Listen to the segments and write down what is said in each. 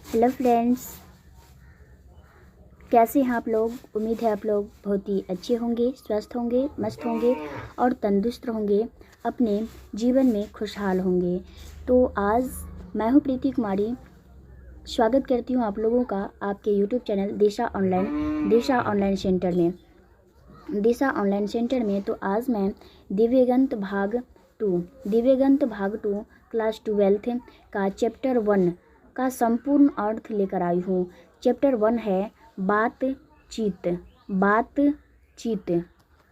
Hello friends, कैसे हैं आप लोग। उम्मीद है आप लोग बहुत ही अच्छे होंगे, स्वस्थ होंगे, मस्त होंगे और तंदुरुस्त होंगे, अपने जीवन में खुशहाल होंगे। तो आज मैं हूं प्रीति कुमारी, स्वागत करती हूं आप लोगों का आपके यूट्यूब चैनल दिशा ऑनलाइन सेंटर में। तो आज मैं दिव्यगंत भाग टू क्लास 12 का चैप्टर 1 का संपूर्ण अर्थ लेकर आई हूँ। चैप्टर 1 है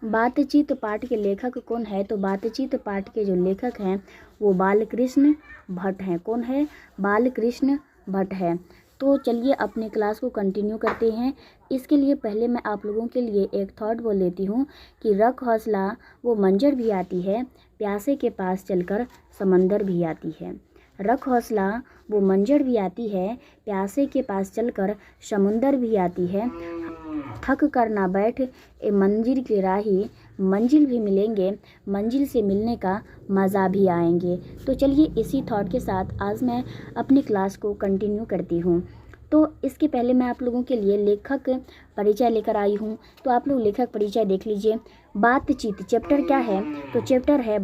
बातचीत पाठ के लेखक कौन है। तो बातचीत पाठ के जो लेखक हैं वो बालकृष्ण भट्ट हैं। कौन है? बालकृष्ण भट्ट है। तो चलिए अपने क्लास को कंटिन्यू करते हैं। इसके लिए पहले मैं आप लोगों के लिए एक थॉट बोल देती हूँ कि रख हौसला वो मंजर भी आती है, प्यासे के पास चलकर समंदर भी आती है। रख हौसला वो मंजर भी आती है, प्यासे के पास चलकर समुंदर भी आती है। थक कर ना बैठ ए मंजिल के राही, मंजिल भी मिलेंगे, मंजिल से मिलने का मज़ा भी आएंगे। तो चलिए इसी थॉट के साथ आज मैं अपनी क्लास को कंटिन्यू करती हूँ। तो इसके पहले मैं आप लोगों के लिए लेखक परिचय लेकर आई हूँ। तो आप लोग लेखक परिचय देख लीजिए। बातचीत चैप्टर क्या है? तो चैप्टर है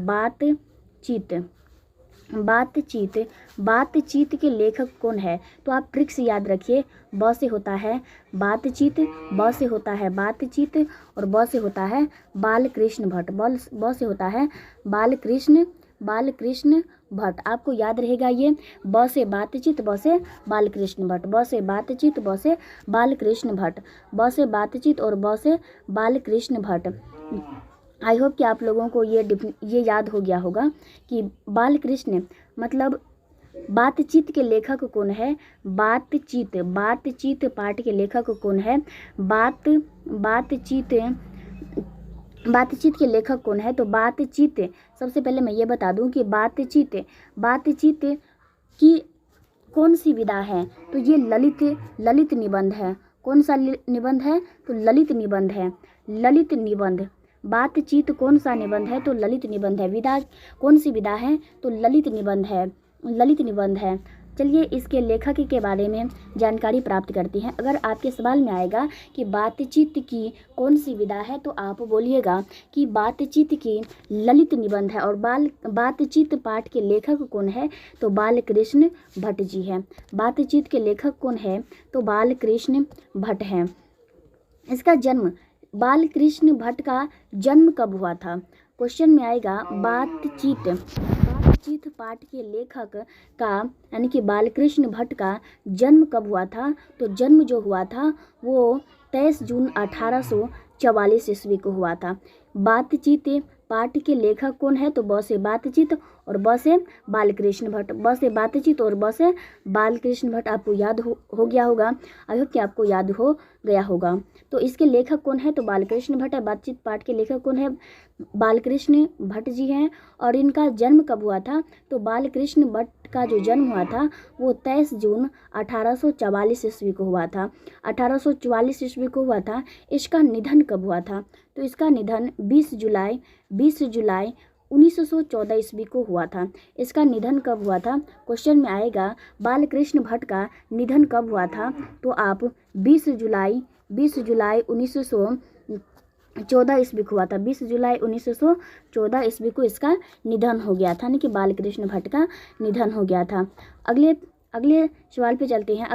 बातचीत के लेखक कौन है? तो आप ट्रिक्स याद रखिए। ब से होता है बातचीत, ब से होता है बातचीत और ब से होता है बालकृष्ण भट्ट। ब से होता है बालकृष्ण भट्ट। आपको याद रहेगा ये। ब से बातचीत, ब से बालकृष्ण भट्ट, ब से बातचीत, ब से बालकृष्ण भट्ट, ब से बातचीत और ब से बालकृष्ण भट्ट। आई होप कि आप लोगों को ये याद हो गया होगा कि बालकृष्ण मतलब बातचीत के लेखक कौन है। बातचीत पाठ के लेखक कौन है। बातचीत के लेखक कौन है। तो बातचीत, सबसे पहले मैं ये बता दूं कि बातचीत की कौन सी विधा है। तो ये ललित निबंध है। कौन सा निबंध है? तो ललित निबंध है। ललित निबंध। बातचीत कौन सा निबंध है? तो ललित निबंध है। विधा कौन सी विधा है? तो ललित निबंध है। चलिए इसके लेखक के बारे में जानकारी प्राप्त करते हैं। अगर आपके सवाल में आएगा कि बातचीत की कौन सी विधा है, तो आप बोलिएगा कि बातचीत की ललित निबंध है। और बातचीत पाठ के लेखक कौन है? तो बालकृष्ण भट्ट जी हैं। बातचीत के लेखक कौन है? तो बालकृष्ण भट्ट हैं। इसका जन्म, बालकृष्ण भट्ट का जन्म कब हुआ था? क्वेश्चन में आएगा बातचीत पाठ के लेखक का यानी कि बालकृष्ण भट्ट का जन्म कब हुआ था? तो जन्म जो हुआ था वो 23 जून 1844 ईस्वी को हुआ था। बातचीत पाठ के लेखक कौन है? तो ब से बातचीत और ब से बालकृष्ण भट्ट, ब से बातचीत और ब से बालकृष्ण भट्ट। आपको याद हो गया होगा। आई होप कि आपको याद हो गया होगा। तो इसके लेखक कौन है? तो बालकृष्ण भट्ट है। बातचीत पाठ के लेखक कौन है? बालकृष्ण भट्ट जी हैं। और इनका जन्म कब हुआ था? तो बालकृष्ण भट्ट का जो जन्म हुआ था वो 23 जून 1844 ईस्वी को हुआ था। 1844 ईस्वी को हुआ था। इसका निधन कब हुआ था? तो इसका निधन 20 जुलाई 1914 ईस्वी को हुआ था। इसका निधन कब हुआ था? क्वेश्चन में आएगा बालकृष्ण भट्ट का निधन कब हुआ था? तो आप 20 जुलाई 1914 ईस्वी को हुआ था। 20 जुलाई 1914 ईस्वी को इसका निधन हो गया था, यानी कि बालकृष्ण भट्ट का निधन हो गया था। अगले सवाल पे चलते हैं।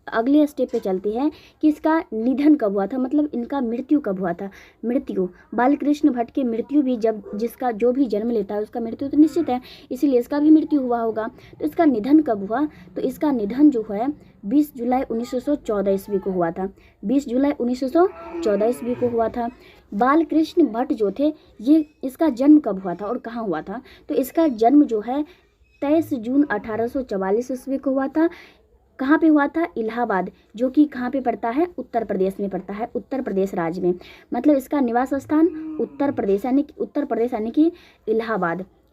अगले स्टेप पे चलते हैं कि इसका निधन कब हुआ था, मतलब इनका मृत्यु कब हुआ था। मृत्यु, बालकृष्ण भट्ट की मृत्यु भी जिसका जो भी जन्म लेता है उसका मृत्यु तो निश्चित है, इसीलिए इसका भी मृत्यु हुआ होगा। तो इसका निधन कब हुआ? तो इसका निधन जो है 20 जुलाई 1914 ईस्वी को हुआ था। 20 जुलाई 1914 ईस्वी को हुआ था। बालकृष्ण भट्ट जो थे, ये इसका जन्म कब हुआ था और कहाँ हुआ था? तो इसका जन्म जो है 23 जून 1844 ईस्वी को हुआ था। कहाँ पे हुआ था? इलाहाबाद, जो कि कहाँ पे पड़ता है? उत्तर प्रदेश में पड़ता है, उत्तर प्रदेश राज्य में। मतलब इसका निवास स्थान उत्तर प्रदेश यानी कि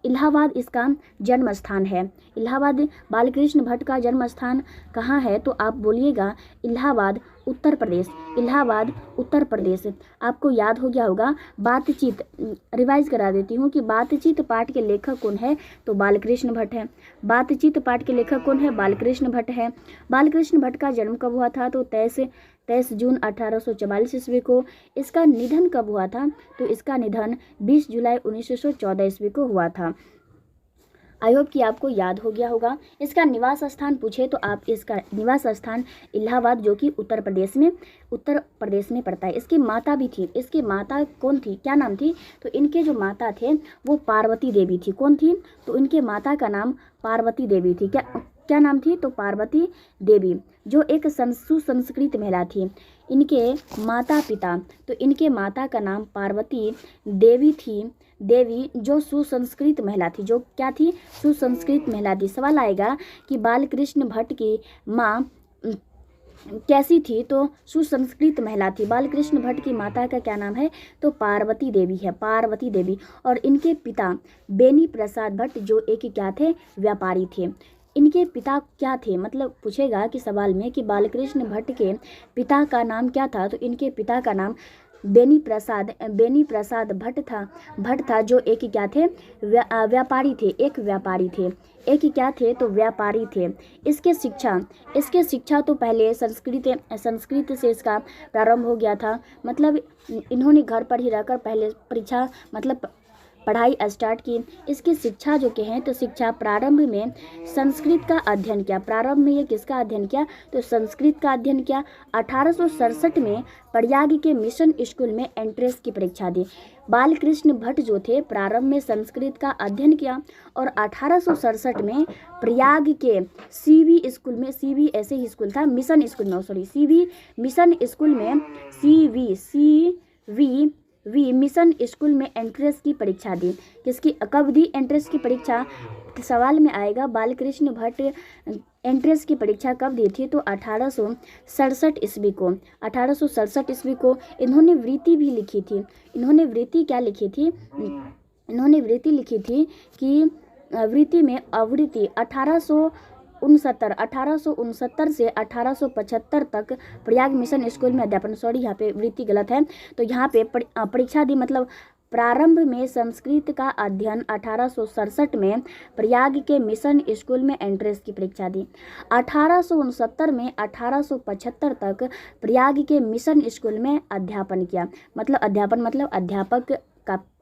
इलाहाबाद इसका जन्म स्थान है। इलाहाबाद बालकृष्ण भट्ट का जन्म स्थान कहाँ है? तो आप बोलिएगा इलाहाबाद उत्तर प्रदेश, इलाहाबाद उत्तर प्रदेश। आपको याद हो गया होगा। बातचीत, रिवाइज करा देती हूँ कि बातचीत पाठ के लेखक कौन है, तो बालकृष्ण भट्ट है। बातचीत पाठ के लेखक कौन है, बालकृष्ण भट्ट है। बालकृष्ण भट्ट का जन्म कब हुआ था, तो 23 जून 1844 ईस्वी को। इसका निधन कब हुआ था, तो इसका निधन 20 जुलाई 1914 ईस्वी को हुआ था। आई होप कि आपको याद हो गया होगा। इसका निवास स्थान पूछे तो आप इसका निवास स्थान इलाहाबाद, जो कि उत्तर प्रदेश में पड़ता है। इसकी माता भी थी। इसकी माता कौन थी, क्या नाम थी, तो इनके जो माता थे वो पार्वती देवी थी। कौन थी, तो इनके माता का नाम पार्वती देवी थी। क्या नाम थी, तो पार्वती देवी, जो एक सुसंस्कृत महिला थी। इनके माता पिता, तो इनके माता का नाम पार्वती देवी थी। देवी जो सुसंस्कृत महिला थी, जो क्या थी, सुसंस्कृत महिला थी। सवाल आएगा कि बालकृष्ण भट्ट की माँ कैसी थी, तो सुसंस्कृत महिला थी। बालकृष्ण भट्ट की माता का क्या नाम है, तो पार्वती देवी है, पार्वती देवी। और इनके पिता बेनी प्रसाद भट्ट, जो एक क्या थे, व्यापारी थे। इनके पिता क्या थे, मतलब पूछेगा कि सवाल में कि बालकृष्ण भट्ट के पिता का नाम क्या था, तो इनके पिता का नाम बेनी प्रसाद भट्ट था, जो एक क्या थे, व्यापारी थे, एक व्यापारी थे, एक क्या थे, तो व्यापारी थे। इसके शिक्षा तो पहले संस्कृत से इसका प्रारंभ हो गया था। मतलब इन्होंने घर पर ही रहकर पहले परीक्षा मतलब पढ़ाई स्टार्ट की। इसकी शिक्षा जो कहें तो शिक्षा प्रारंभ में संस्कृत का अध्ययन किया। प्रारंभ में ये किसका अध्ययन किया, तो संस्कृत का अध्ययन किया। 1867 में प्रयाग के मिशन स्कूल में एंट्रेंस की परीक्षा दी। बालकृष्ण भट्ट जो थे प्रारंभ में संस्कृत का अध्ययन किया और 1867 में प्रयाग के सीवी स्कूल में, सीवी ऐसे ही स्कूल था, मिशन स्कूल में, सीवी मिशन स्कूल में, सीवी मिशन स्कूल में एंट्रेंस की परीक्षा दी। किसकी, कब दी एंट्रेंस की परीक्षा, सवाल में आएगा बालकृष्ण भट्ट एंट्रेंस की परीक्षा कब दी थी, तो 1867 ईस्वी को। 1867 ईस्वी को इन्होंने वृत्ति भी लिखी थी। इन्होंने वृत्ति क्या लिखी थी, इन्होंने वृत्ति लिखी थी कि वृत्ति में आवृत्ति 1869 से 1875 तक प्रयाग मिशन स्कूल में अध्यापन, यहाँ पे वृत्ति गलत है, तो यहाँ पे परीक्षा दी। मतलब प्रारंभ में संस्कृत का अध्ययन 1867 में प्रयाग के मिशन स्कूल में एंट्रेंस की परीक्षा दी। 1869 में 1875 तक प्रयाग के मिशन स्कूल में अध्यापन किया। मतलब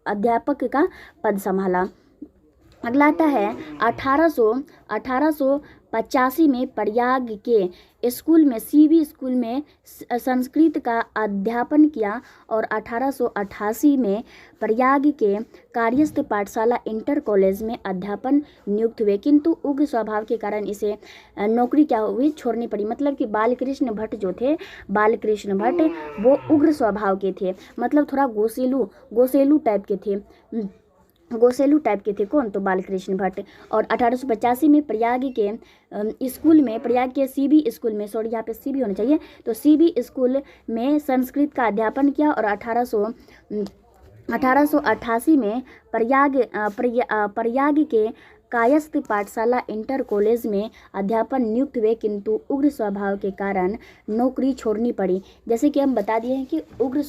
अध्यापक का पद संभाला। अगला आता है 1885 में प्रयाग के स्कूल में, सीवी स्कूल में संस्कृत का अध्यापन किया और 1888 में प्रयाग के कार्यस्थ पाठशाला इंटर कॉलेज में अध्यापन नियुक्त हुए, किंतु उग्र स्वभाव के कारण इसे नौकरी क्या हुई, छोड़नी पड़ी। मतलब कि बालकृष्ण भट्ट जो थे, बालकृष्ण भट्ट वो उग्र स्वभाव के थे, मतलब थोड़ा गोसेलू टाइप के थे। कौन, तो बालकृष्ण भट्ट। और 1885 में प्रयाग के स्कूल में, प्रयाग के सीबी स्कूल में, यहाँ पे सीबी होना चाहिए, तो सीबी स्कूल में संस्कृत का अध्यापन किया और 1888 में प्रयाग के कायस्थ पाठशाला इंटर कॉलेज में अध्यापन नियुक्त हुए, किंतु उग्र स्वभाव के कारण नौकरी छोड़नी पड़ी। जैसे कि हम बता दिए हैं कि उग्र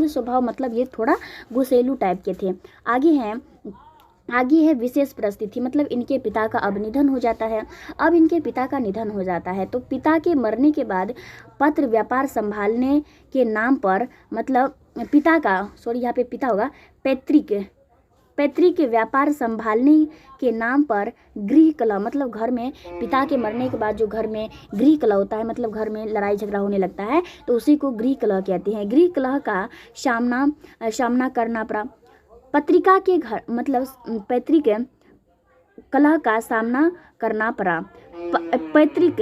स्वभाव मतलब ये थोड़ा गुस्सेलू टाइप के थे। आगे है विशेष परिस्थिति, मतलब इनके पिता का अब निधन हो जाता है। अब इनके पिता का निधन हो जाता है तो पिता के मरने के बाद पत्र व्यापार संभालने के नाम पर, मतलब पिता का, यहाँ पे पिता होगा, पैतृक व्यापार संभालने के नाम पर गृह कलह, मतलब घर में पिता के मरने के बाद जो घर में गृह कलह होता है, मतलब घर में लड़ाई झगड़ा होने लगता है, तो उसी को गृह कलह कहते हैं। गृह कलह का सामना करना पड़ा। पत्रिका के घर, मतलब पैतृक कलह का सामना करना पड़ा। पैतृक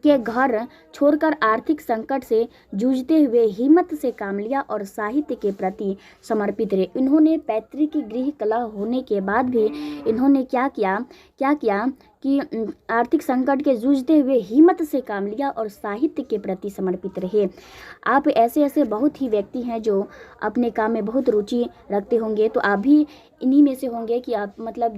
के घर छोड़कर आर्थिक संकट से जूझते हुए हिम्मत से काम लिया और साहित्य के प्रति समर्पित रहे। इन्होंने पैतृक गृह कलह होने के बाद भी इन्होंने क्या किया कि आर्थिक संकट के जूझते हुए हिम्मत से काम लिया और साहित्य के प्रति समर्पित रहे। आप ऐसे ऐसे बहुत ही व्यक्ति हैं जो अपने काम में बहुत रुचि रखते होंगे, तो आप भी इन्हीं में से होंगे कि आप मतलब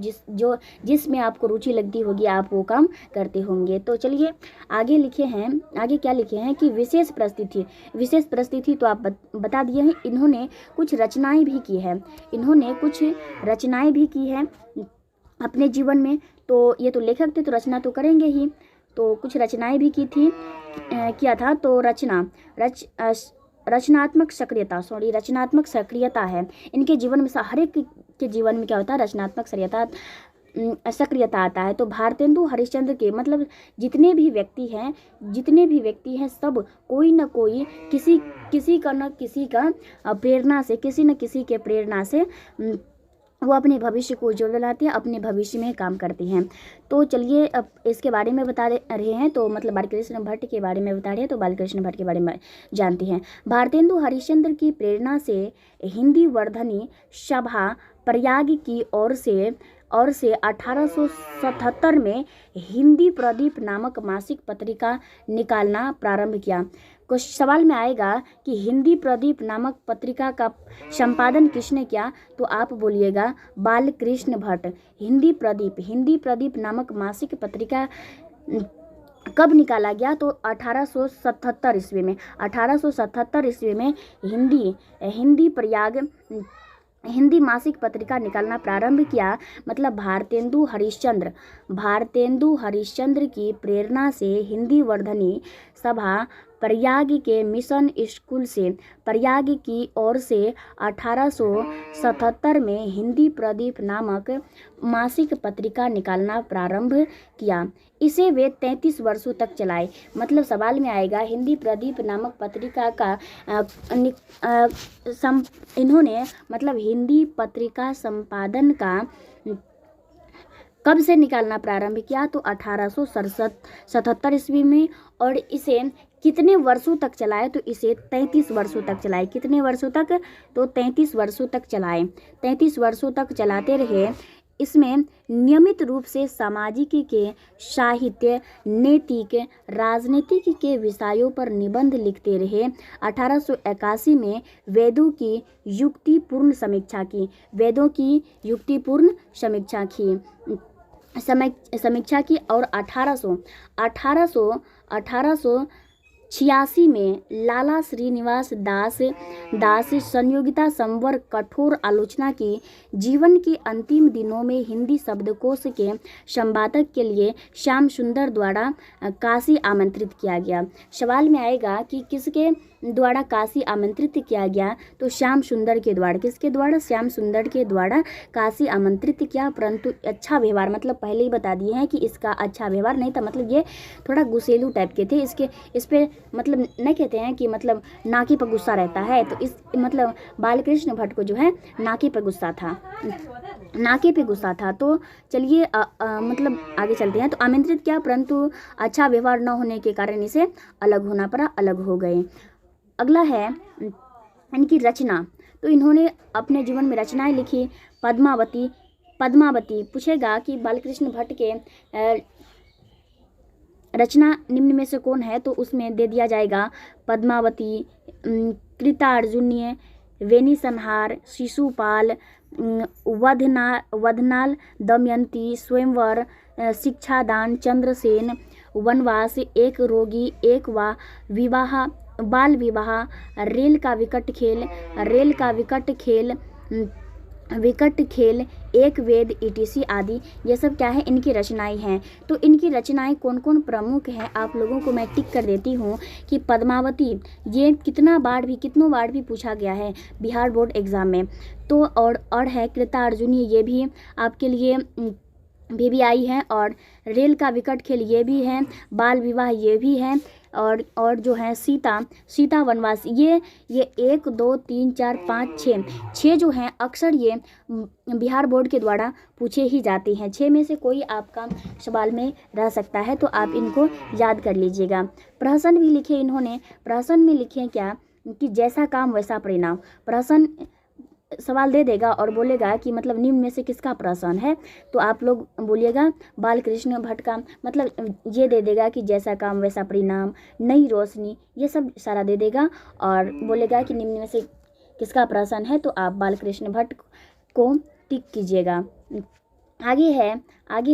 जिसमें आपको रुचि लगती होगी आप वो काम करते होंगे। तो चलिए आगे लिखे हैं, आगे क्या लिखे हैं कि विशेष परिस्थिति तो आप बता दिए हैं। इन्होंने कुछ रचनाएं भी की है, अपने जीवन में। तो ये तो लेखक थे तो रचना तो करेंगे ही, तो कुछ रचनाएं भी की थी, किया था। तो रचनात्मक सक्रियता है इनके जीवन में। हर एक के जीवन में क्या होता है, रचनात्मक सक्रियता आता है। तो भारतेंदु हरिश्चंद्र के मतलब जितने भी व्यक्ति हैं सब कोई न कोई किसी के प्रेरणा से वो अपने भविष्य को उज्ज्वल बनाते हैं, अपने भविष्य में काम करते हैं। तो चलिए अब इसके बारे में बता रहे हैं, तो मतलब बालकृष्ण भट्ट के बारे में बता रहे हैं, तो बालकृष्ण भट्ट के बारे में जानते हैं। भारतेंदु हरिश्चंद्र की प्रेरणा से हिंदी वर्धनी सभा प्रयाग की ओर से 1877 में हिंदी प्रदीप नामक मासिक पत्रिका निकालना प्रारंभ किया। कुछ सवाल में आएगा कि हिंदी प्रदीप नामक पत्रिका का संपादन किसने किया, तो आप बोलिएगा बालकृष्ण भट्ट। हिंदी प्रदीप नामक मासिक पत्रिका कब निकाला गया, तो 1877 ईस्वी में। 1877 ईस्वी में हिंदी मासिक पत्रिका निकालना प्रारंभ किया। मतलब भारतेंदु हरिश्चंद्र की प्रेरणा से हिंदी वर्धनी सभा प्रयाग के मिशन स्कूल से प्रयाग की ओर से 1877 में हिंदी प्रदीप नामक मासिक पत्रिका निकालना प्रारंभ किया। इसे वे 33 वर्षों तक चलाए। मतलब सवाल में आएगा हिंदी प्रदीप नामक पत्रिका का इन्होंने मतलब हिंदी पत्रिका संपादन का कब से निकालना प्रारंभ किया, तो 1877 ईस्वी में। और इसे कितने वर्षों तक चलाए, तो इसे 33 वर्षों तक चलाए। कितने वर्षों तक, तो 33 वर्षों तक चलाए। 33 वर्षों तक चलाते रहे। इसमें नियमित रूप से सामाजिक के, साहित्य, नैतिक, राजनीतिक के विषयों पर निबंध लिखते रहे। 1881 में वेदों की युक्तिपूर्ण समीक्षा की और 1886 में लाला श्रीनिवास दास संयोगिता संवर कठोर आलोचना की। जीवन के अंतिम दिनों में हिंदी शब्दकोश के संपादक के लिए श्याम सुंदर द्वारा काशी आमंत्रित किया गया। सवाल में आएगा कि किसके द्वारा काशी आमंत्रित किया गया, तो श्याम सुंदर के द्वारा। किसके द्वारा, श्याम सुंदर के द्वारा काशी आमंत्रित किया। परंतु अच्छा व्यवहार, मतलब पहले ही बता दिए हैं कि इसका अच्छा व्यवहार नहीं था, मतलब ये थोड़ा गुस्सेलू टाइप के थे। इस पे मतलब नहीं कहते हैं कि मतलब नाकी पर गुस्सा रहता है, तो इस मतलब बालकृष्ण भट्ट को जो है नाकी पे गुस्सा था। तो चलिए मतलब आगे चलते हैं। तो आमंत्रित किया परंतु अच्छा व्यवहार न होने के कारण इसे अलग होना पड़ा, अलग हो गए। अगला है इनकी रचना। तो इन्होंने अपने जीवन में रचनाएं लिखी। पद्मावती पूछेगा कि बालकृष्ण भट्ट के रचना निम्न में से कौन है, तो उसमें दे दिया जाएगा पद्मावती, कृतार्जुनीय, वेणी संहार, शिशुपाल, वधनाल, दमयंती, स्वयंवर, शिक्षादान, चंद्रसेन, वनवास, एक रोगी, एक विवाह, बाल विवाह, रेल का विकट खेल, एक वेद, ईटीसी आदि। ये सब क्या है, इनकी रचनाएं हैं। तो इनकी रचनाएं कौन कौन प्रमुख हैं, आप लोगों को मैं टिक कर देती हूँ कि पद्मावती, ये कितनों बार भी पूछा गया है बिहार बोर्ड एग्जाम में। तो और है कृतार्जुनी, ये भी आपके लिए भी आई है। और रेल का विकट खेल ये भी है। बाल विवाह ये भी है। और जो है सीता वनवास, ये 1 2 3 4 5 6 जो हैं अक्सर ये बिहार बोर्ड के द्वारा पूछे ही जाते हैं। 6 में से कोई आपका सवाल में रह सकता है, तो आप इनको याद कर लीजिएगा। प्रहसन भी लिखे इन्होंने। प्रहसन में लिखे क्या कि जैसा काम वैसा परिणाम। प्रहसन सवाल दे देगा और बोलेगा कि मतलब निम्न में से किसका प्रश्न है, तो आप लोग बोलिएगा बालकृष्ण भट्ट का। मतलब ये दे देगा कि जैसा काम वैसा परिणाम, नई रोशनी, ये सब सारा दे देगा और बोलेगा कि निम्न में से किसका प्रश्न है, तो आप बालकृष्ण भट्ट को टिक कीजिएगा। आगे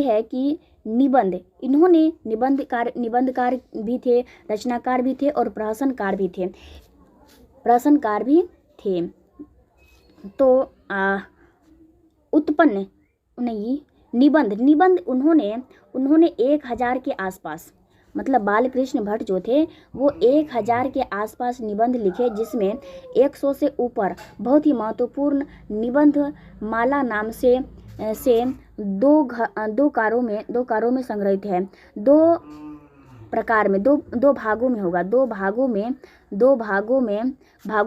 है कि निबंध। इन्होंने निबंधकार भी थे, रचनाकार भी थे और प्रहसनकार भी थे। तो उत्पन्न नहीं, निबंध उन्होंने 1000 के आसपास, मतलब बालकृष्ण भट्ट जो थे वो 1000 के आसपास निबंध लिखे, जिसमें 100 से ऊपर बहुत ही महत्वपूर्ण निबंध माला नाम से दो कारों में संग्रहित है। दो प्रकार में, दो भागों में होगा, दो भागों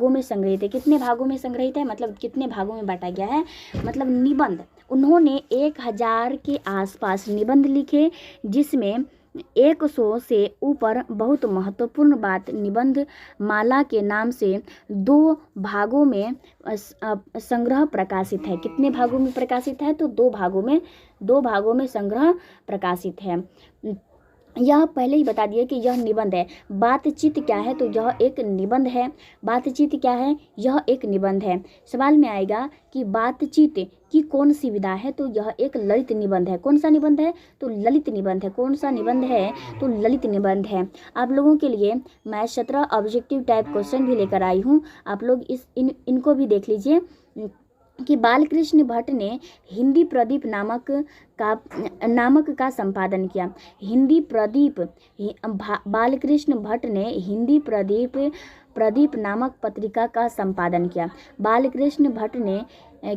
में संग्रहित है। कितने भागों में संग्रहित है, मतलब कितने भागों में बांटा गया है, मतलब निबंध उन्होंने 1000 के आसपास निबंध लिखे, जिसमें 100 से ऊपर बहुत महत्वपूर्ण बात निबंध माला के नाम से 2 भागों में संग्रह प्रकाशित है। कितने भागों में प्रकाशित है, तो 2 भागों में संग्रह प्रकाशित है। यह पहले ही बता दिए कि यह निबंध है। बातचीत क्या है, तो यह एक निबंध है। बातचीत क्या है, यह एक निबंध है। सवाल में आएगा कि बातचीत की कौन सी विधा है, तो यह एक ललित निबंध है। कौन सा निबंध है, तो ललित निबंध है। कौन सा निबंध है, तो ललित निबंध है। आप लोगों के लिए मैं 17 ऑब्जेक्टिव टाइप क्वेश्चन भी लेकर आई हूँ, आप लोग इनको भी देख लीजिए कि बालकृष्ण भट्ट ने हिंदी प्रदीप नामक का संपादन किया। हिंदी प्रदीप, बालकृष्ण भट्ट ने हिंदी प्रदीप नामक पत्रिका का संपादन किया। बालकृष्ण भट्ट ने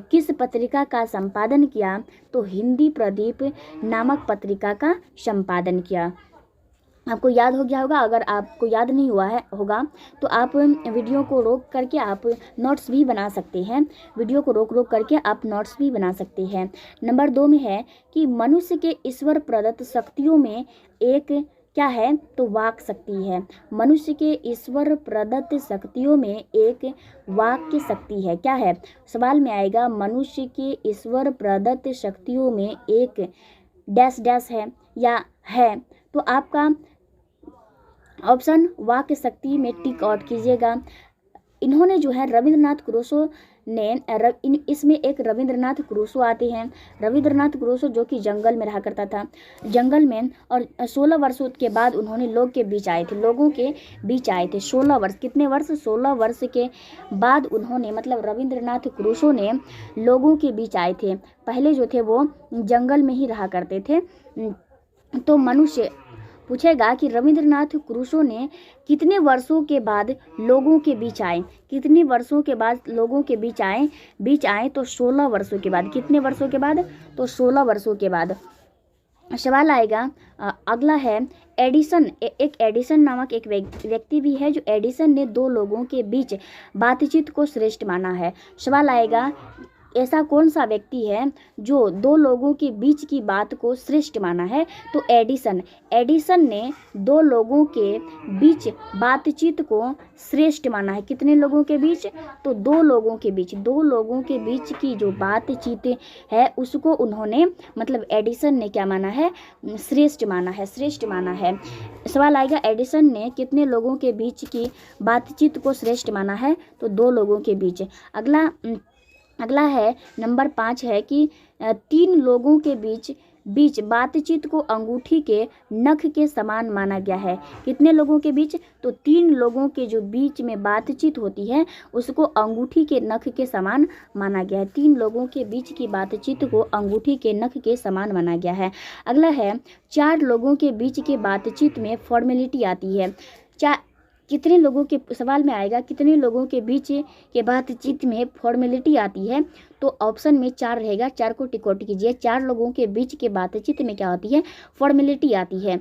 किस पत्रिका का संपादन किया, तो हिंदी प्रदीप नामक पत्रिका का संपादन किया। आपको याद हो गया होगा। अगर आपको याद नहीं होगा तो आप वीडियो को रोक करके आप नोट्स भी बना सकते हैं। वीडियो को रोक करके आप नोट्स भी बना सकते हैं। नंबर 2 में है कि मनुष्य के ईश्वर प्रदत्त शक्तियों में एक क्या है, तो वाक शक्ति है। मनुष्य के ईश्वर प्रदत्त शक्तियों में एक वाक्य शक्ति है। क्या है, सवाल में आएगा मनुष्य के ईश्वर प्रदत्त शक्तियों में एक डैश डैश है या है, तो आपका ऑप्शन वाक्य शक्ति में टिक आउट कीजिएगा। इन्होंने जो है रविंद्रनाथ क्रूसो ने इसमें एक रविंद्रनाथ क्रूसो आते हैं। रविंद्रनाथ क्रूसो जो कि जंगल में रहा करता था, जंगल में, और 16 वर्षों के बाद उन्होंने लोगों के बीच आए थे। 16 वर्ष, कितने वर्ष, 16 वर्ष के बाद उन्होंने, मतलब रविंद्रनाथ क्रूसो ने लोगों के बीच आए थे। पहले जो थे वो जंगल में ही रहा करते थे। तो मनुष्य पूछेगा कि रविंद्रनाथ क्रूसो ने कितने वर्षों के बाद लोगों के बीच आए, कितने वर्षों के बाद लोगों के बीच आए, तो 16 वर्षों के बाद। कितने वर्षों के बाद, तो 16 वर्षों के बाद। सवाल आएगा अगला है एडिसन। एक एडिसन नामक एक व्यक्ति भी है, जो एडिसन ने 2 लोगों के बीच बातचीत को श्रेष्ठ माना है। सवाल आएगा ऐसा कौन सा व्यक्ति है जो 2 लोगों के बीच की बात को श्रेष्ठ माना है, तो एडिसन ने 2 लोगों के बीच बातचीत को श्रेष्ठ माना है। कितने लोगों के बीच, तो 2 लोगों के बीच की जो बातचीत है उसको उन्होंने, मतलब एडिसन ने क्या माना है, श्रेष्ठ माना है। सवाल आएगा एडिसन ने कितने लोगों के बीच की बातचीत को श्रेष्ठ माना है, तो 2 लोगों के बीच। अगला है नंबर 5 है कि 3 लोगों के बीच बातचीत को अंगूठी के नख के समान माना गया है। कितने लोगों के बीच, तो 3 लोगों के जो बीच में बातचीत होती है उसको अंगूठी के नख के समान माना गया है। 3 लोगों के बीच की बातचीत को अंगूठी के नख के समान माना गया है। अगला है 4 लोगों के बीच की बातचीत में फॉर्मेलिटी आती है। कितने लोगों के, सवाल में आएगा कितने लोगों के बीच के बातचीत में फॉर्मेलिटी आती है, तो ऑप्शन में 4 रहेगा। 4 को टिक आउट कीजिए। 4 लोगों के बीच के बातचीत में क्या होती है, फॉर्मेलिटी आती है।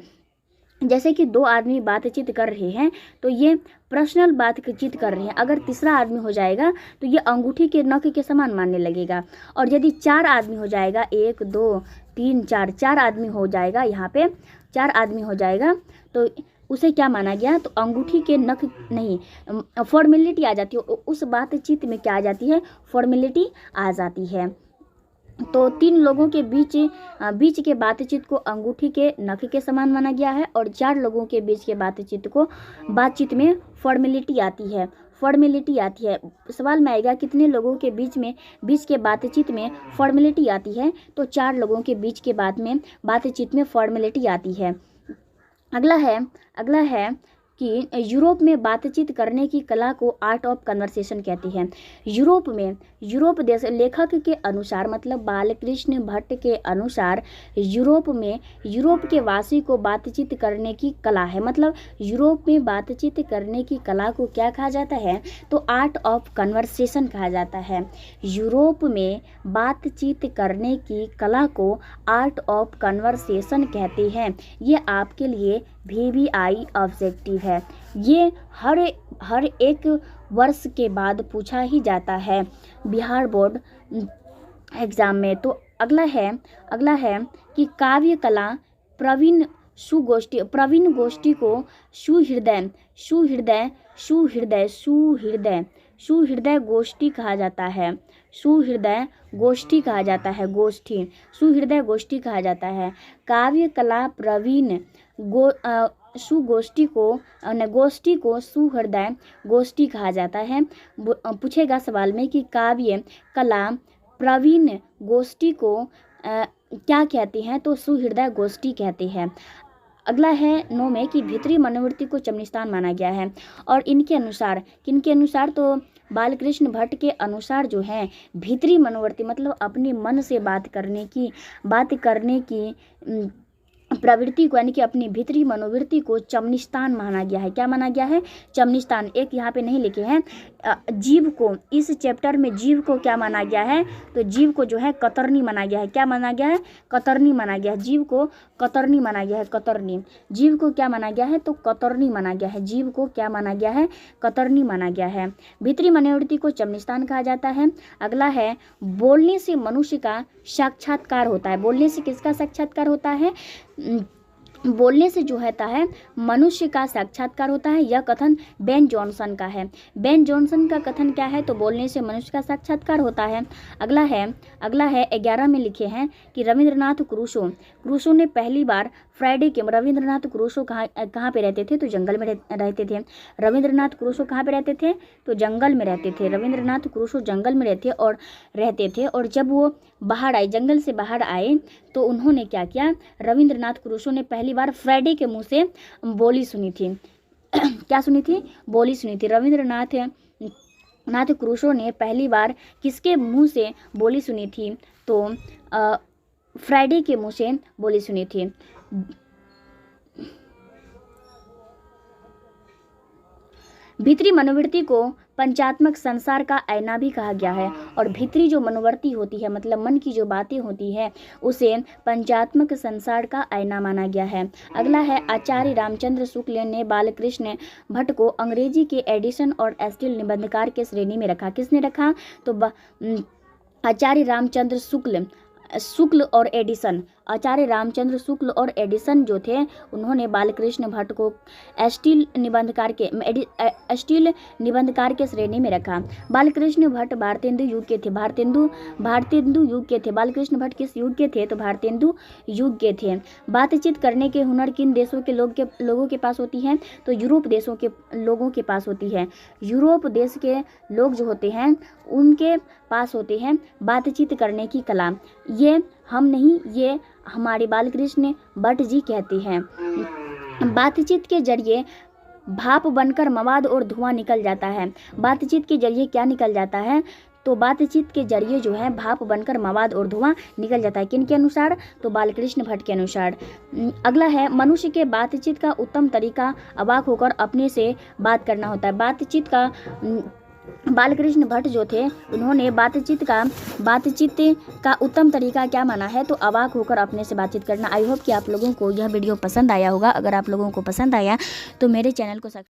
जैसे कि 2 आदमी बातचीत कर रहे हैं तो ये पर्सनल बातचीत कर रहे हैं। अगर तीसरा आदमी हो जाएगा तो ये अंगूठी के नख के समान मानने लगेगा। और यदि 4 आदमी हो जाएगा, 1 2 3 4 आदमी हो जाएगा, यहाँ पे 4 आदमी हो जाएगा, तो उसे क्या माना गया, तो अंगूठी के नख नहीं, फॉर्मेलिटी आ जाती है, उस बातचीत में क्या आ जाती है, फॉर्मेलिटी आ जाती है। तो 3 लोगों के बीच के बातचीत को अंगूठी के नख के समान माना गया है, और 4 लोगों के बीच के बातचीत में फॉर्मेलिटी आती है, सवाल में आएगा कितने लोगों के बीच के बातचीत में फॉर्मेलिटी आती है, तो 4 लोगों के बीच के बातचीत में फॉर्मेलिटी आती है। अगला है कि यूरोप में बातचीत करने की कला को आर्ट ऑफ कन्वर्सेशन कहते हैं। यूरोप देश, लेखक के अनुसार मतलब बालकृष्ण भट्ट के अनुसार यूरोप के वासी को बातचीत करने की कला है, मतलब यूरोप में बातचीत करने की कला को क्या कहा जाता है, तो आर्ट ऑफ कन्वर्सेशन कहा जाता है। यूरोप में बातचीत करने की कला को आर्ट ऑफ कन्वर्सेशन कहते हैं। ये आपके लिए VVI ऑब्जेक्टिव है, ये हर एक वर्ष के बाद पूछा ही जाता है बिहार बोर्ड एग्जाम में। तो अगला है कि काव्य कला प्रवीण गोष्ठी को सुहृदय गोष्ठी कहा जाता है, सुहृदय गोष्ठी कहा जाता है। काव्य कला प्रवीण गोष्ठी को सुहृदय गोष्ठी कहा जाता है। पूछेगा सवाल में कि काव्य कला प्रवीण गोष्ठी को क्या कहते हैं, तो सुहृदय गोष्ठी कहते हैं। अगला है 9 में कि भीतरी मनोवृत्ति को चमनिस्तान माना गया है, और किनके अनुसार, तो बालकृष्ण भट्ट के अनुसार जो है भीतरी मनोवृत्ति मतलब अपने मन से बात करने की प्रवृत्ति को, यानी कि अपनी भीतरी मनोवृत्ति को चमनिस्तान माना गया है। क्या माना गया है, चमनिस्तान। एक यहाँ पे नहीं लिखे हैं, जीव को, इस चैप्टर में जीव को क्या माना गया है, तो जीव को जो है कतरनी माना गया है। क्या माना गया है, कतरनी माना गया है। जीव को कतरनी माना गया है, कतरनी। जीव को क्या माना गया है, तो कतरनी माना गया है। जीव को क्या माना गया है, कतरनी माना गया है। भीतरी मनोवृत्ति को चमनिस्तान कहा जाता है। अगला है बोलने से मनुष्य का साक्षात्कार होता है। बोलने से किसका साक्षात्कार होता है, बोलने से जो होता है मनुष्य का साक्षात्कार होता है। यह कथन बेन जॉनसन का है। बेन जॉनसन का कथन क्या है, तो बोलने से मनुष्य का साक्षात्कार होता है। अगला है 11 में लिखे हैं कि रविंद्रनाथ क्रूसो ने पहली बार फ्राइडे के, रविंद्रनाथ क्रूसो कहाँ पे रहते थे, तो जंगल में रहते थे। रविंद्रनाथ क्रूसो कहाँ पे रहते थे, तो जंगल में रहते थे। रविंद्रनाथ क्रूसो जंगल में रहते थे और जब वो जंगल से बाहर आए तो उन्होंने क्या किया, रविंद्रनाथ क्रूसो ने पहली बार फ्राइडे के मुंह से बोली सुनी थी। क्या सुनी थी, बोली सुनी थी। रविंद्रनाथ क्रूसो ने पहली बार किसके मुंह से बोली सुनी थी, तो फ्राइडे के मुंह से बोली सुनी थी। भीतरी मनोवृत्ति को पंचात्मक संसार का आईना भी कहा गया है, और भीतरी जो मनोवृत्ति होती है मतलब मन की जो बातें होती है उसे पंचात्मक संसार का आईना माना गया है। अगला है आचार्य रामचंद्र शुक्ल ने बालकृष्ण भट्ट को अंग्रेजी के एडिशन और स्टील निबंधकार के श्रेणी में रखा। किसने रखा, तो आचार्य रामचंद्र शुक्ल और एडिसन, आचार्य रामचंद्र शुक्ल और एडिसन जो थे उन्होंने बालकृष्ण भट्ट को स्टील निबंधकार के श्रेणी में रखा। बालकृष्ण भट्ट भारतेंदु युग के थे। भारतेंदु युग के थे। बालकृष्ण भट्ट किस युग के थे, तो भारतेंदु युग के थे। बातचीत करने के हुनर किन देशों के लोगों के पास होती है, तो यूरोप देशों के लोगों के पास होती है। यूरोप देश के लोग जो होते हैं उनके पास होते हैं बातचीत करने की कला। ये हम नहीं, ये हमारे बालकृष्ण भट्ट जी कहते हैं। बातचीत के जरिए भाप बनकर मवाद और धुआं निकल जाता है। बातचीत के जरिए क्या निकल जाता है, तो बातचीत के जरिए जो है भाप बनकर मवाद और धुआं निकल जाता है। किन के अनुसार, तो बालकृष्ण भट्ट के अनुसार। अगला है मनुष्य के बातचीत का उत्तम तरीका अवाक होकर अपने से बात करना होता है। बातचीत का बालकृष्ण भट्ट जो थे उन्होंने बातचीत का उत्तम तरीका क्या माना है, तो अवाक होकर अपने से बातचीत करना। आई होप कि आप लोगों को यह वीडियो पसंद आया होगा। अगर आप लोगों को पसंद आया तो मेरे चैनल को